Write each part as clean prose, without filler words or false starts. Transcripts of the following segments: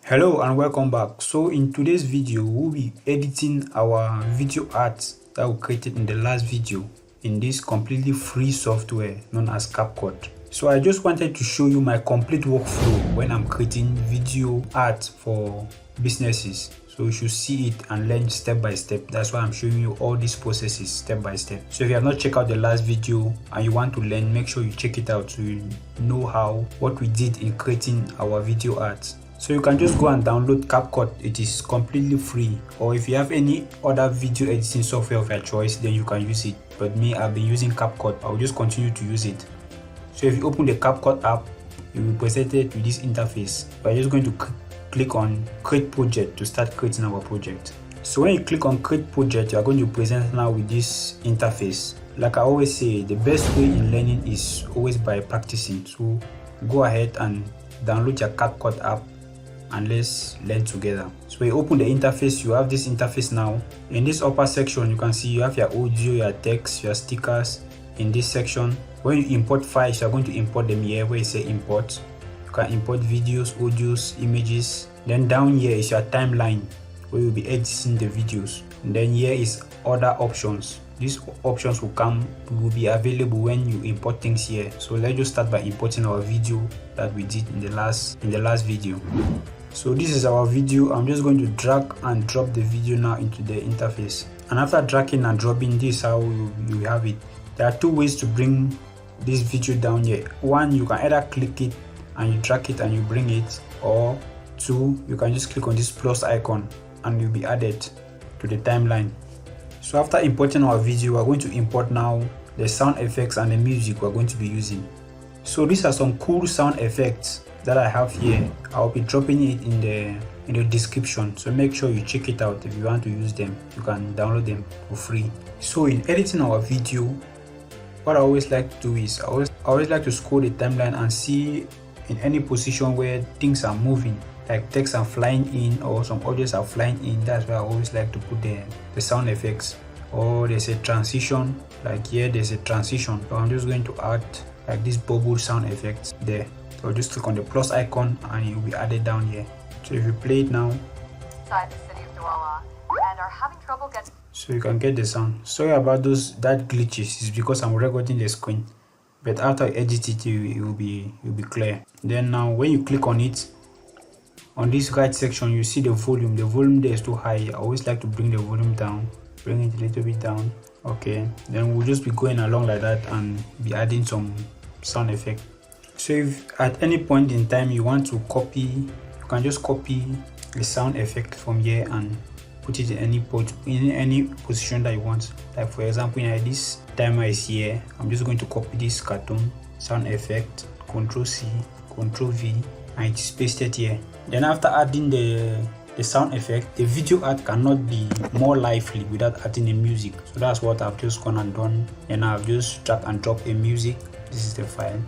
Hello and welcome back. So in today's video, we'll be editing our video art that we created in the last video in this completely free software known as CapCut. So I just wanted to show you my complete workflow when I'm creating video art for businesses. So you should see it and learn step by step. That's why I'm showing you all these processes step by step. So if you have not checked out the last video and you want to learn, make sure you check it out so you know what we did in creating our video art. So you can just go and download CapCut. It is completely free, or if you have any other video editing software of your choice, then you can use it. But me, I've been using CapCut. I'll just continue to use it. So if you open the CapCut app, you will be presented with this interface. We're just going to click on create project to start creating our project. So when you click on create project, you are going to present now with this interface. Like I always say, the best way in learning is always by practicing. So go ahead and download your CapCut app and let's learn together. So when you open the interface, you have this interface now. In this upper section, you can see you have your audio, your text, your stickers in this section. When you import files, you're going to import them here where you say import. You can import videos, audios, images. Then down here is your timeline where you'll be editing the videos. And then here is other options. These options will be available when you import things here. So let's just start by importing our video that we did in the last video. So this is our video. I'm just going to drag and drop the video now into the interface. And after dragging and dropping, this is how you have it. There are two ways to bring this video down here. One, you can either click it and you drag it and you bring it, or two, you can just click on this plus icon and you'll be added to the timeline. So after importing our video, we're going to import now the sound effects and the music we're going to be using. So these are some cool sound effects that I have here. I'll be dropping it in the description, so make sure you check it out. If you want to use them, you can download them for free. So in editing our video, what I always like to do is I always like to scroll the timeline and see in any position where things are moving, like text are flying in or some audios are flying in. That's where I always like to put the sound effects. Or there's a transition, like here there's a transition, so I'm just going to add like this bubble sound effects there. So just click on the plus icon and it will be added down here. So if you play it now, inside the city of Douala and are having trouble getting, so you can get the sound. Sorry about that glitches. It's because I'm recording the screen, but after I edit it, it will be clear. Then now when you click on it, on this right section, you see the volume. The volume there is too high. I always like to bring the volume down, bring it a little bit down. Okay, then we'll just be going along like that and be adding some sound effect. So if at any point in time you want to copy, you can just copy the sound effect from here and put it in any position that you want. Like for example, this timer is here. I'm just going to copy this cartoon sound effect, Ctrl C, Ctrl V, and it's pasted here. Then after adding the sound effect, the video art cannot be more lively without adding a music. So that's what I've just gone and done. And I've just drag and drop a music. This is the file.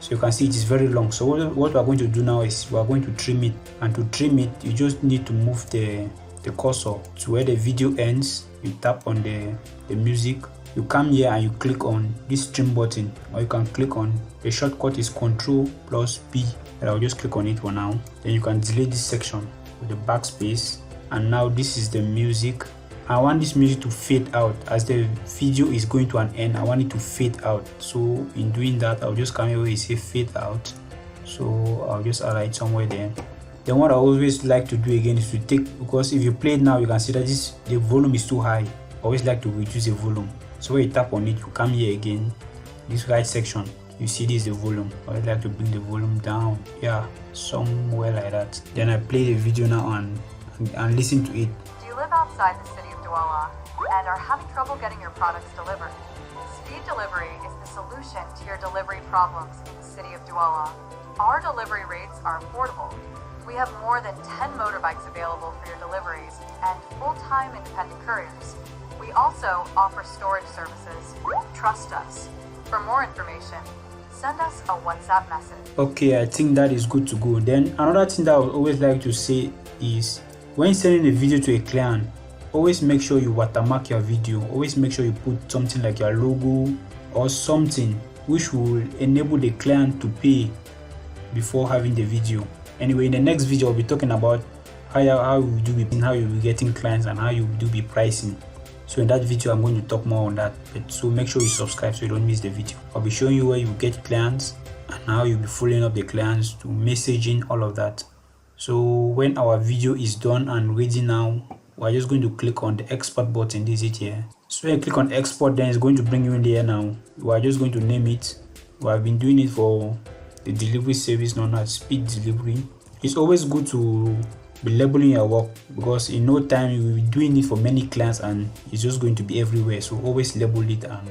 So you can see it is very long. So what we are going to do now is we are going to trim it. And to trim it, you just need to move the cursor to where the video ends. You tap on the music. You come here and you click on this trim button, or you can click on the shortcut is Ctrl plus B. And I'll just click on it for now. Then you can delete this section with the backspace. And now this is the music. I want this music to fade out as the video is going to an end. I want it to fade out. So in doing that, I'll just come here where it says fade out. So I'll just add it somewhere there. Then what I always like to do again is to take, because if you play it now, you can see that the volume is too high. I always like to reduce the volume. So when you tap on it, you come here again, this right section, you see this is the volume. I always like to bring the volume down, yeah, somewhere like that. Then I play the video now and listen to it. Do you live outside the city of Douala and are having trouble getting your products delivered? Speed Delivery is the solution to your delivery problems in the city of Douala. Our delivery rates are affordable. We have more than 10 motorbikes available for your deliveries and full-time independent couriers. We also offer storage services. Trust us. For more information, send us a WhatsApp message. Okay, I think that is good to go. Then another thing that I would always like to say is when sending a video to a client, always make sure you watermark your video. Always make sure you put something like your logo or something which will enable the client to pay before having the video. Anyway, in the next video I'll be talking about how you do be getting clients and how you do be pricing. So in that video I'm going to talk more on that, so make sure you subscribe so you don't miss the video. I'll be showing you where you get clients and how you'll be following up the clients to messaging, all of that. So when our video is done and ready now, we're just going to click on the export button. This is it here. So when you click on export, then it's going to bring you in there. Now we are just going to name it. We have been doing it for the delivery service known as speed delivery. It's always good to be labeling your work, because in no time you will be doing it for many clients and it's just going to be everywhere. So always label it and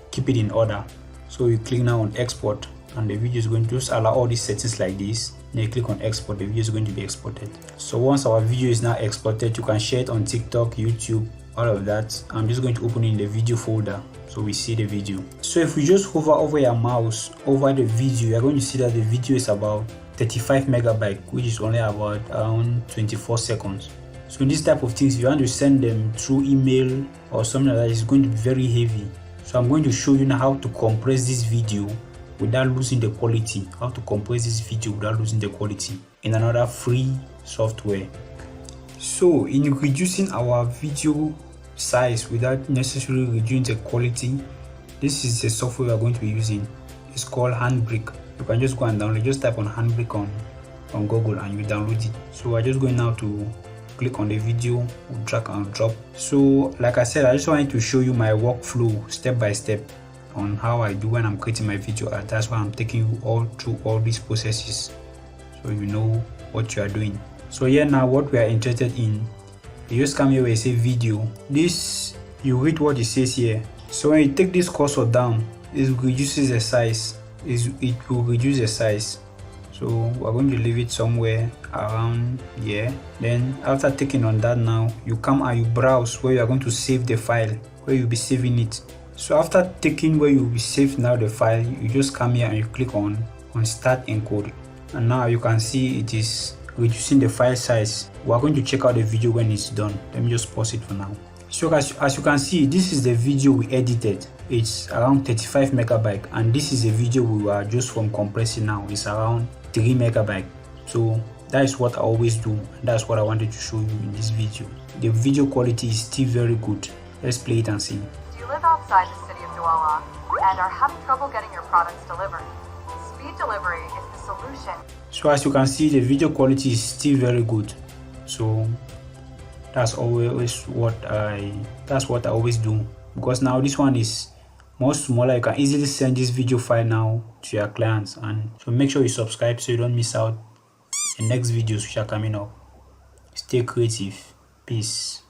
keep it in order. So you click now on export and the video is going to just allow all these settings like this. Then you click on export, the video is going to be exported. So once our video is now exported, you can share it on TikTok, YouTube, all of that. I'm just going to open it in the video folder so we see the video. So if we just hover over your mouse over the video, you're going to see that the video is about 35 megabytes, which is only about around 24 seconds. So in this type of things, if you want to send them through email or something like that, it's going to be very heavy. So I'm going to show you now how to compress this video without losing the quality. How to compress this video without losing the quality in another free software. So in reducing our video size without necessarily reducing the quality, this is the software we are going to be using. It's called Handbrake. You can just go and download, just type on Handbrake on Google and you download it. So we're just going now to click on the video, drag and drop. So like I said, I just wanted to show you my workflow step by step on how I do when I'm creating my video art. That's why I'm taking you all through all these processes so you know what you are doing. So here now what we are interested in, you just come here where you say video. This, you read what it says here. So when you take this cursor down, it reduces the size. It will reduce the size. So we're going to leave it somewhere around here. Then after taking on that, now you come and you browse where you are going to save the file, where you'll be saving it. So after taking where you'll be saved now the file, you just come here and you click on start encode, and now you can see it is reducing the file size. We are going to check out the video when it's done. Let me just pause it for now. So as you can see, this is the video we edited. It's around 35 megabytes, and this is a video we are just from compressing now. It's around 3 megabytes. So that is what I always do, and that's what I wanted to show you in this video. The video quality is still very good. Let's play it and see. Do you live outside the city of Douala and are having trouble getting your products delivered? Speed delivery is the solution. So as you can see, the video quality is still very good. So that's always what I always do, because now this one is more smaller. You can easily send this video file now to your clients. And so make sure you subscribe so you don't miss out the next videos which are coming up. Stay creative. Peace.